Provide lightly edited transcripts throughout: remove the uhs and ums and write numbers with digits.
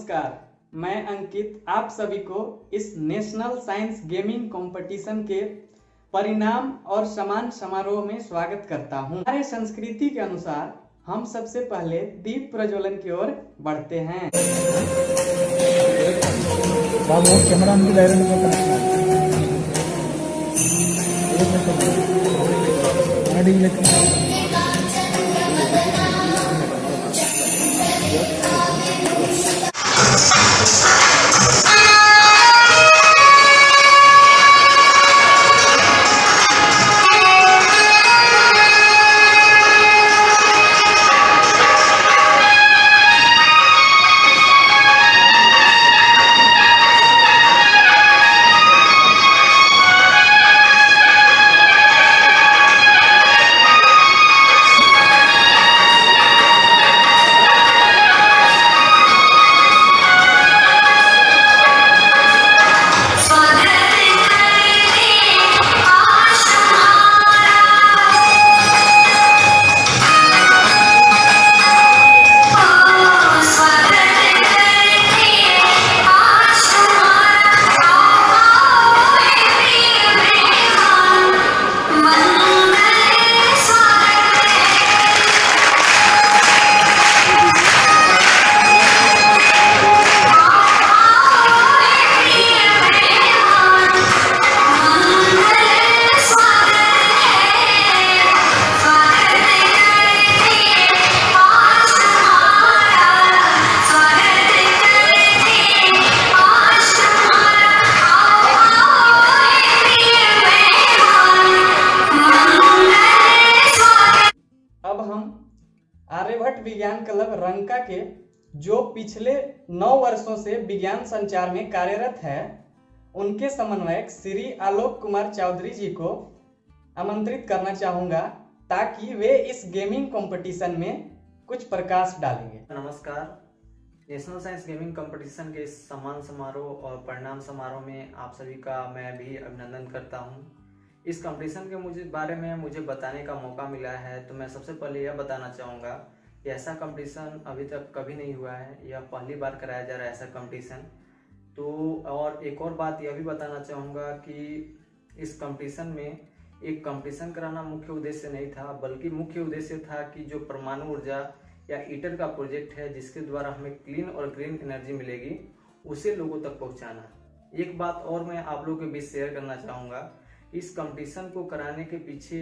नमस्कार, मैं अंकित आप सभी को इस नेशनल साइंस गेमिंग कंपटीशन के परिणाम और सम्मान समारोह में स्वागत करता हूं। हमारे संस्कृति के अनुसार हम सबसे पहले दीप प्रज्वलन की ओर बढ़ते हैं। आर्यभट्ट विज्ञान क्लब रंका के जो पिछले 9 वर्षों से विज्ञान संचार में कार्यरत है, उनके समन्वयक श्री आलोक कुमार चौधरी जी को आमंत्रित करना चाहूंगा ताकि वे इस गेमिंग कंपटीशन में कुछ प्रकाश डालेंगे। नमस्कार, नेशनल साइंस गेमिंग कंपटीशन के इस सम्मान समारोह और परिणाम समारोह में आप सभी का मैं भी अभिनंदन करता हूं। इस कंपटीशन के बारे में मुझे बताने का मौका मिला है, तो मैं सबसे पहले यह बताना चाहूँगा कि ऐसा कंपटीशन अभी तक कभी नहीं हुआ है, यह पहली बार कराया जा रहा है ऐसा कंपटीशन। तो और एक और बात यह भी बताना चाहूँगा कि इस कंपटीशन में एक कंपटीशन कराना मुख्य उद्देश्य नहीं था, बल्कि मुख्य उद्देश्य था कि जो परमाणु ऊर्जा या ईटर का प्रोजेक्ट है जिसके द्वारा हमें क्लीन और ग्रीन एनर्जी मिलेगी, उसे लोगों तक पहुँचाना। एक बात और मैं आप लोगों के बीच शेयर करना चाहूँगा, इस कंपटीशन को कराने के पीछे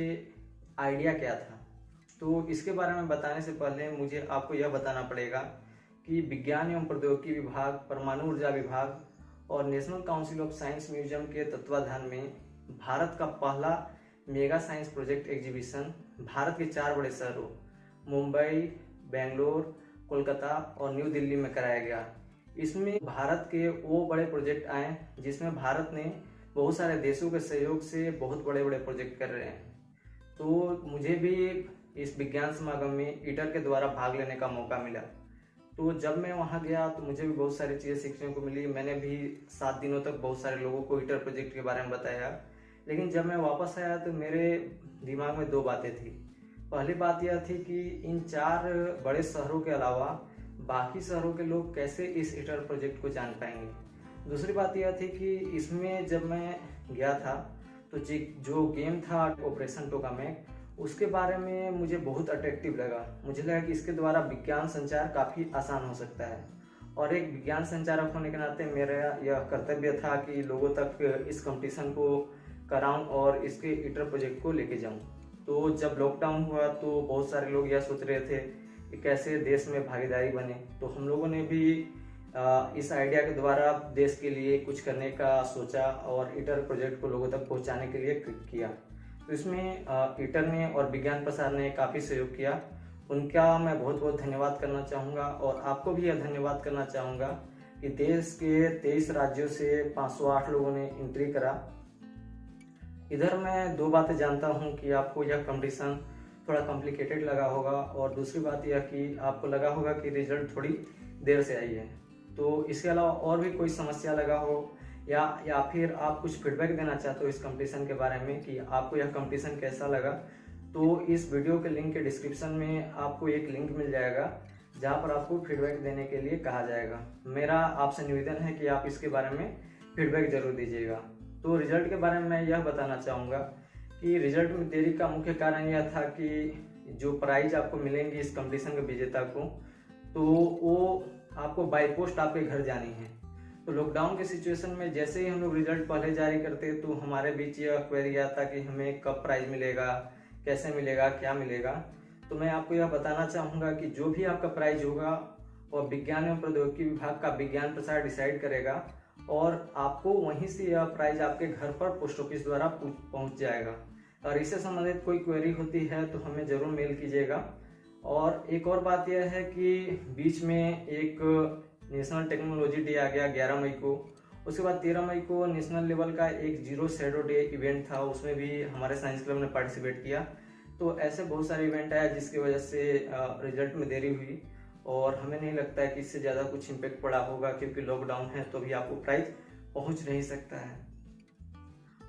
आइडिया क्या था। तो इसके बारे में बताने से पहले मुझे आपको यह बताना पड़ेगा कि विज्ञान एवं प्रौद्योगिकी विभाग, परमाणु ऊर्जा विभाग और national council of science museum के तत्वाधान में भारत का पहला mega science project exhibition Bharat के 4 बड़े शहरों मुंबई, बेंगलोर, कोलकाता और न्यू दिल्ली में कराया गया। इसमें भारत के वो बड़े प्रोजेक्ट आए जिसमें भारत ने बहुत सारे देशों के सहयोग से बहुत बड़े बड़े प्रोजेक्ट कर रहे हैं। तो मुझे भी इस विज्ञान समागम में ईटर के द्वारा भाग लेने का मौका मिला। तो जब मैं वहां गया तो मुझे भी बहुत सारी चीज़ें सीखने को मिली। मैंने भी 7 दिनों तक बहुत सारे लोगों को ईटर प्रोजेक्ट के बारे में बताया, लेकिन जब मैं वापस आया तो मेरे दिमाग में 2 बातें थी। पहली बात यह थी कि इन 4 बड़े शहरों के अलावा बाकी शहरों के लोग कैसे इस ईटर प्रोजेक्ट को जान पाएंगे। दूसरी बात यह थी कि इसमें जब मैं गया था तो जो गेम था ऑपरेशन टोकामेक, उसके बारे में मुझे बहुत अट्रैक्टिव लगा। मुझे लगा कि इसके द्वारा विज्ञान संचार काफ़ी आसान हो सकता है, और एक विज्ञान संचारक होने के नाते मेरा यह कर्तव्य था कि लोगों तक इस कंपटीशन को कराऊं और इसके ईटर प्रोजेक्ट को लेके जाऊं। तो जब लॉकडाउन हुआ तो बहुत सारे लोग यह सोच रहे थे कि कैसे देश में भागीदारी बने, तो हम लोगों ने भी इस आइडिया के द्वारा देश के लिए कुछ करने का सोचा और ईटर प्रोजेक्ट को लोगों तक पहुंचाने के लिए किया। तो इसमें ईटर ने और विज्ञान प्रसार ने काफ़ी सहयोग किया। उनका मैं बहुत बहुत धन्यवाद करना चाहूँगा, और आपको भी यह धन्यवाद करना चाहूँगा कि देश के 23 राज्यों से 508 लोगों ने एंट्री करा। इधर मैं 2 बातें जानता हूँ कि आपको यह कंपटीशन थोड़ा कॉम्प्लिकेटेड लगा होगा, और दूसरी बात यह कि आपको लगा होगा कि रिजल्ट थोड़ी देर से आई है। तो इसके अलावा और भी कोई समस्या लगा हो या फिर आप कुछ फीडबैक देना चाहते हो इस कंपटीशन के बारे में कि आपको यह कंपटीशन कैसा लगा, तो इस वीडियो के लिंक के डिस्क्रिप्शन में आपको एक लिंक मिल जाएगा जहाँ पर आपको फीडबैक देने के लिए कहा जाएगा। मेरा आपसे निवेदन है कि आप इसके बारे में फीडबैक जरूर दीजिएगा। तो रिजल्ट के बारे में मैं यह बताना चाहूँगा कि रिजल्ट में देरी का मुख्य कारण यह था कि जो प्राइज आपको मिलेंगे इस कंपटीशन के विजेता को, तो वो आपको बाई पोस्ट आपके घर जानी है। तो लॉकडाउन के सिचुएशन में जैसे ही हम लोग रिजल्ट पहले जारी करते तो हमारे बीच यह क्वेरी आता कि हमें कब प्राइज मिलेगा, कैसे मिलेगा, क्या मिलेगा। तो मैं आपको यह बताना चाहूँगा कि जो भी आपका प्राइज होगा और विज्ञान एवं प्रौद्योगिकी विभाग का विज्ञान प्रसार डिसाइड करेगा और आपको वहीं से यह प्राइज आपके घर पर पोस्ट ऑफिस द्वारा पहुँच जाएगा। और इससे संबंधित कोई क्वेरी होती है तो हमें ज़रूर मेल कीजिएगा। और एक और बात यह है कि बीच में एक नेशनल टेक्नोलॉजी डे आ गया 11 मई को। उसके बाद 13 मई को नेशनल लेवल का एक जीरो शैडो डे इवेंट था, उसमें भी हमारे साइंस क्लब ने पार्टिसिपेट किया। तो ऐसे बहुत सारे इवेंट आए जिसकी वजह से रिजल्ट में देरी हुई और हमें नहीं लगता है कि इससे ज़्यादा कुछ इम्पेक्ट पड़ा होगा, क्योंकि लॉकडाउन है तो भी आपको प्राइज पहुंच नहीं सकता है।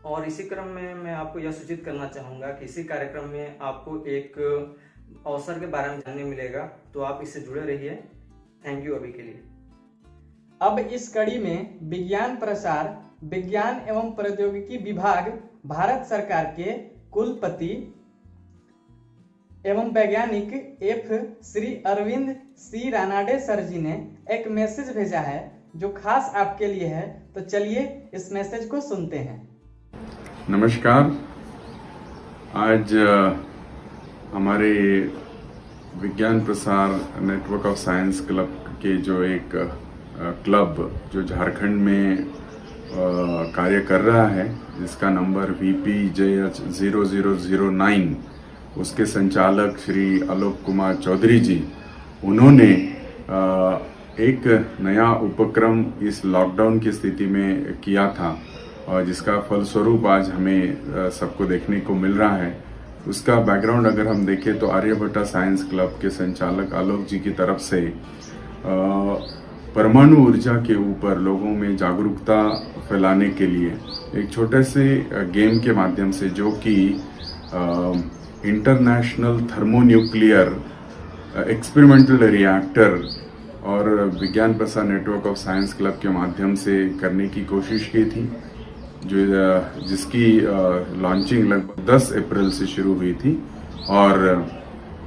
और इसी क्रम में मैं आपको यह सूचित करना चाहूँगा कि इसी कार्यक्रम में आपको एक अवसर के बारे में जानने मिलेगा, तो आप इससे जुड़े रहिए। थैंक यू अभी के लिए। अब इस कड़ी में विज्ञान प्रसार विज्ञान एवं प्रौद्योगिकी विभाग भारत सरकार के कुलपति एवं वैज्ञानिक एफ श्री अरविंद सी रानाडे सर जी ने एक मैसेज भेजा है जो खास आपके लिए है। तो चलिए इस मैसेज को सुनते हैं। नमस्कार। आज हमारे विज्ञान प्रसार नेटवर्क ऑफ साइंस क्लब के जो एक क्लब जो झारखंड में कार्य कर रहा है, जिसका नंबर VPJH 0009, उसके संचालक श्री आलोक कुमार चौधरी जी, उन्होंने एक नया उपक्रम इस लॉकडाउन की स्थिति में किया था और जिसका फलस्वरूप आज हमें सबको देखने को मिल रहा है। उसका बैकग्राउंड अगर हम देखें तो आर्यभट्टा साइंस क्लब के संचालक आलोक जी की तरफ से परमाणु ऊर्जा के ऊपर लोगों में जागरूकता फैलाने के लिए एक छोटे से गेम के माध्यम से, जो कि इंटरनेशनल थर्मोन्यूक्लियर एक्सपेरिमेंटल रिएक्टर और विज्ञान प्रसार नेटवर्क ऑफ साइंस क्लब के माध्यम से करने की कोशिश की थी, जिसकी लॉन्चिंग लगभग 10 अप्रैल से शुरू हुई थी और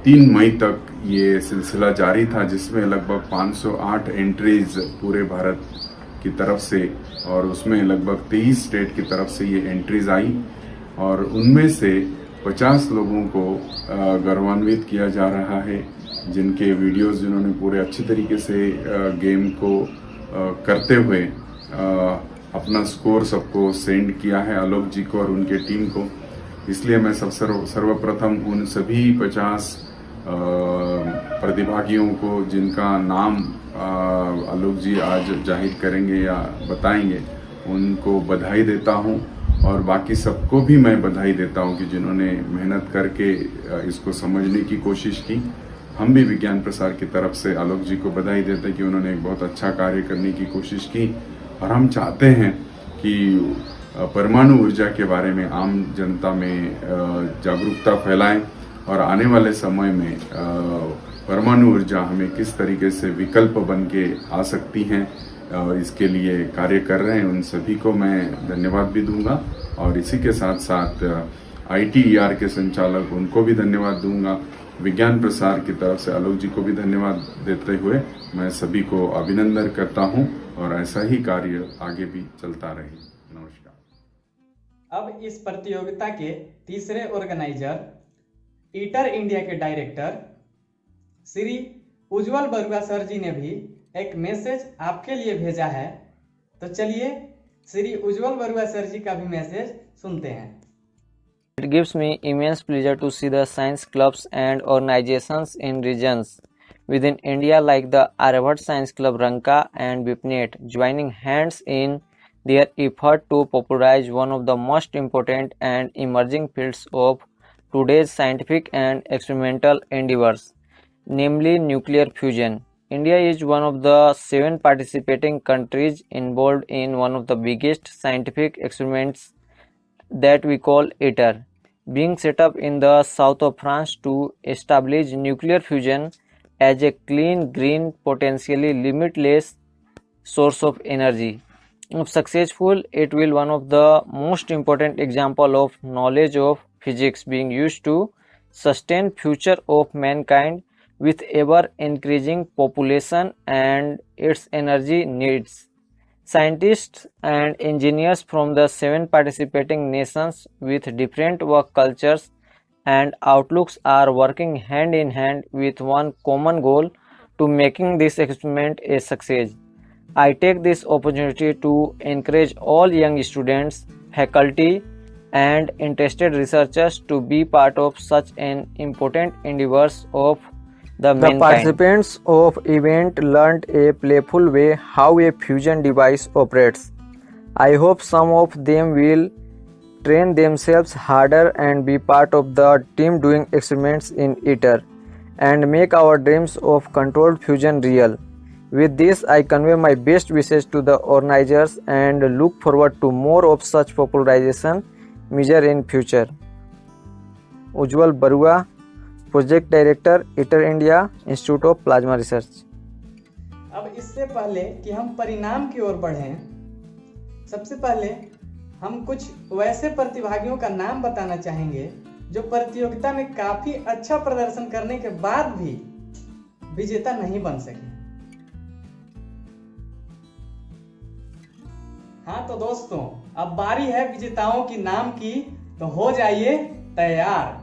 3 मई तक ये सिलसिला जारी था, जिसमें लगभग 508 एंट्रीज पूरे भारत की तरफ से और उसमें लगभग 23 स्टेट की तरफ से ये एंट्रीज आई और उनमें से 50 लोगों को गौरवान्वित किया जा रहा है, जिनके वीडियोस जिन्होंने पूरे अच्छे तरीके से गेम को करते हुए अपना स्कोर सबको सेंड किया है, आलोक जी को और उनके टीम को। इसलिए मैं सर्वप्रथम उन सभी 50 प्रतिभागियों को, जिनका नाम आलोक जी आज जाहिर करेंगे या बताएंगे, उनको बधाई देता हूं और बाकी सबको भी मैं बधाई देता हूं कि जिन्होंने मेहनत करके इसको समझने की कोशिश की। हम भी विज्ञान प्रसार की तरफ से आलोक जी को बधाई देते हैं कि उन्होंने एक बहुत अच्छा कार्य करने की कोशिश की और हम चाहते हैं कि परमाणु ऊर्जा के बारे में आम जनता में जागरूकता फैलाएं और आने वाले समय में परमाणु ऊर्जा हमें किस तरीके से विकल्प बन के आ सकती हैं और इसके लिए कार्य कर रहे हैं उन सभी को मैं धन्यवाद भी दूंगा और इसी के साथ साथ ITER के संचालक, उनको भी धन्यवाद दूंगा। विज्ञान प्रसार की तरफ से आलोक जी को भी धन्यवाद देते हुए मैं सभी को अभिनंदन करता हूं और ऐसा ही कार्य आगे भी चलता रहे। नमस्कार। अब इस प्रतियोगिता के तीसरे ऑर्गेनाइजर ईटर इंडिया के डायरेक्टर श्री उज्जवल बरुआ सर जी ने भी एक मैसेज आपके लिए भेजा है। तो चलिए श्री उज्जवल बरुआ सर जी का भी मैसेज सुनते हैं। It gives me immense pleasure to see the science clubs and organizations in regions within India like the Aryabhat Science Club Ranka and BIPNET joining hands in their effort to popularize one of the most important and emerging fields of today's scientific and experimental endeavors, namely nuclear fusion. India is one of the 7 participating countries involved in one of the biggest scientific experiments that we call ITER, being set up in the south of France to establish nuclear fusion as a clean, green, potentially limitless source of energy. If successful, it will one of the most important example of knowledge of physics being used to sustain future of mankind with ever increasing population and its energy needs. Scientists and engineers from the 7 participating nations with different work cultures and outlooks are working hand in hand with one common goal to making this experiment a success. I take this opportunity to encourage all young students, faculty, and interested researchers to be part of such an important endeavors of the mankind. Participants of event learned a playful way how a fusion device operates. I hope some of them will train themselves harder and be part of the team doing experiments in ITER and make our dreams of controlled fusion real. With this, I convey my best wishes to the organizers and look forward to more of such popularization measure in future. Ujjwal Barua, Project Director, ITER India, Institute of Plasma Research. अब इससे पहले कि हम परिणाम की ओर बढ़ें, सबसे पहले हम कुछ वैसे प्रतिभागियों का नाम बताना चाहेंगे जो प्रतियोगिता में काफी अच्छा प्रदर्शन करने के बाद भी विजेता नहीं बन सके। हाँ तो दोस्तों, अब बारी है विजेताओं की नाम की, तो हो जाइए तैयार।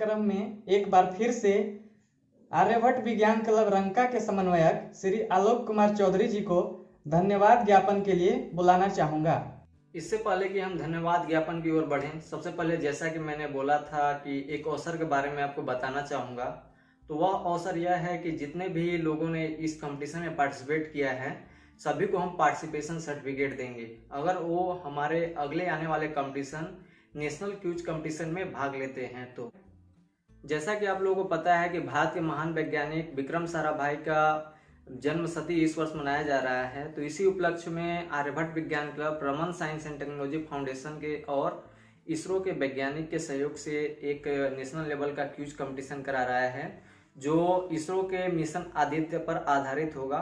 कार्यक्रम में एक बार फिर से आर्यभट्ट विज्ञान क्लब रंका के समन्वयक श्री आलोक कुमार चौधरी जी को धन्यवाद ज्ञापन के लिए बुलाना चाहूँगा। इससे पहले कि हम धन्यवाद ज्ञापन की ओर बढ़ें, सबसे पहले जैसा कि मैंने बोला था कि एक अवसर के बारे में आपको बताना चाहूँगा। तो वह अवसर यह है कि जितने भी लोगों ने इस कंपटीशन में पार्टिसिपेट किया है सभी को हम पार्टिसिपेशन सर्टिफिकेट देंगे अगर वो हमारे अगले आने वाले कंपटीशन नेशनल क्विज कंपटीशन में भाग लेते हैं। तो जैसा कि आप लोगों को पता है कि भारत के महान वैज्ञानिक विक्रम साराभाई का जन्म शती इस वर्ष मनाया जा रहा है। तो इसी उपलक्ष्य में आर्यभट्ट विज्ञान club Raman science and technology foundation के और इसरो के वैज्ञानिक के सहयोग से एक नेशनल लेवल का क्विज कंपटीशन करा रहा है जो इसरो के मिशन आदित्य पर आधारित होगा।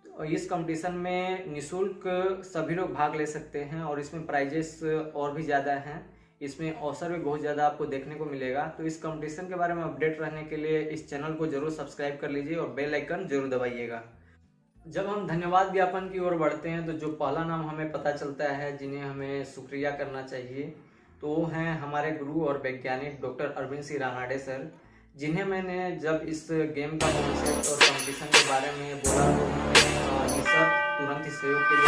तो इस कंपटीशन में निःशुल्क सभी लोग भाग ले सकते हैं और इसमें प्राइजेस और भी ज़्यादा हैं। इसमें अवसर भी बहुत ज़्यादा आपको देखने को मिलेगा। तो इस कंपटीशन के बारे में अपडेट रहने के लिए इस चैनल को जरूर सब्सक्राइब कर लीजिए और बेल आइकन जरूर दबाइएगा। जब हम धन्यवाद ज्ञापन की ओर बढ़ते हैं तो जो पहला नाम हमें पता चलता है जिन्हें हमें शुक्रिया करना चाहिए तो वो हैं हमारे गुरु और वैज्ञानिक डॉक्टर अरविंद सिंह रानाडे सर, जिन्हें मैंने जब इस गेम का कॉन्सेप्ट और कंपटीशन के बारे में बोला तो उन्होंने सर तुरंत ही सहयोग के लिए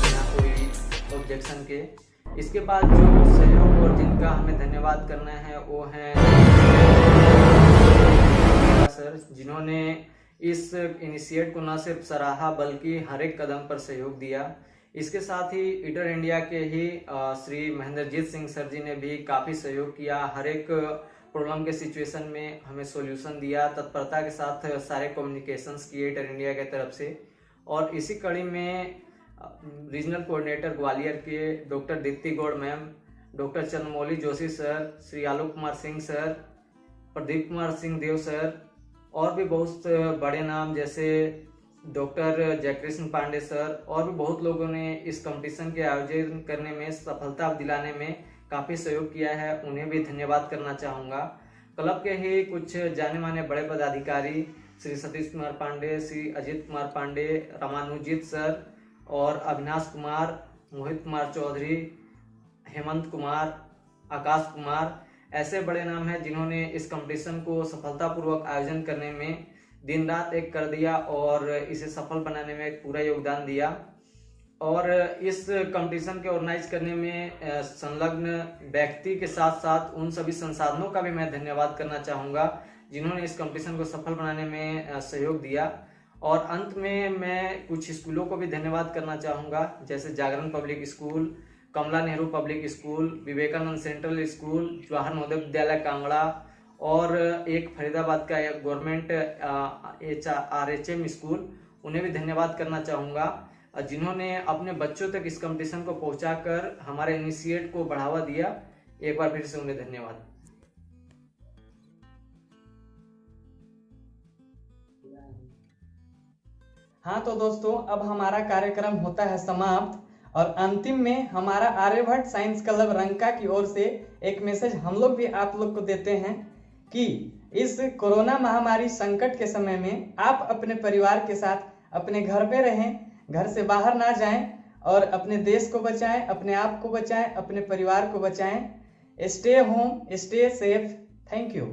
बिना कोई ऑब्जेक्शन के। इसके बाद जो सहयोग और जिनका हमें धन्यवाद करना है वो हैं सर, जिन्होंने इस इनिशिएट को न सिर्फ सराहा बल्कि हर एक कदम पर सहयोग दिया। इसके साथ ही ईडर इंडिया के ही श्री महेंद्रजीत सिंह सर जी ने भी काफ़ी सहयोग किया, हर एक प्रॉब्लम के सिचुएशन में हमें सॉल्यूशन दिया, तत्परता के साथ सारे कम्युनिकेशंस किए ईडर इंडिया की तरफ से। और इसी कड़ी में रीजनल कोऑर्डिनेटर ग्वालियर के doctor Deepti Gaur ma'am, doctor Chandramouli Joshi sir, Shri Alok Kumar Singh sir, Pradeep Kumar Singh Dev sir और भी बहुत बड़े नाम जैसे डॉक्टर जयकृष्ण पांडे सर और भी बहुत लोगों ने इस कंपटीशन के आयोजन करने में सफलता दिलाने में काफ़ी सहयोग किया है, उन्हें भी धन्यवाद करना चाहूँगा। क्लब के ही कुछ जाने माने बड़े पदाधिकारी श्री सतीश कुमार पांडे, श्री अजीत कुमार पांडे, रामानुजीत सर और अविनाश कुमार, मोहित कुमार चौधरी, हेमंत कुमार, आकाश कुमार ऐसे बड़े नाम हैं जिन्होंने इस कंपटीशन को सफलतापूर्वक आयोजन करने में दिन रात एक कर दिया और इसे सफल बनाने में पूरा योगदान दिया। और इस कंपटीशन के ऑर्गेनाइज करने में संलग्न व्यक्ति के साथ साथ उन सभी संसाधनों का भी मैं धन्यवाद करना चाहूँगा जिन्होंने इस कंपटीशन को सफल बनाने में सहयोग दिया। और अंत में मैं कुछ स्कूलों को भी धन्यवाद करना चाहूँगा जैसे Jagran public school, Kamla Nehru public school, Vivekananda central school, Jawahar Navodaya Vidyalaya Kangra और एक फरीदाबाद का गवर्नमेंट RHM स्कूल, उन्हें भी धन्यवाद करना चाहूँगा जिन्होंने अपने बच्चों तक इस कंपटीशन को पहुंचाकर हमारे इनिशिएट को बढ़ावा दिया। एक बार फिर से उन्हें धन्यवाद। हाँ तो दोस्तों अब हमारा कार्यक्रम होता है समाप्त और अंतिम में हमारा आर्यभट्ट साइंस क्लब रंका की ओर से एक मैसेज हम लोग भी आप लोग को देते हैं कि इस कोरोना महामारी संकट के समय में आप अपने परिवार के साथ अपने घर पे रहें, घर से बाहर ना जाएं और अपने देश को बचाएं, अपने आप को बचाएं, अपने परिवार को बचाएं। Stay home, stay safe. Thank you.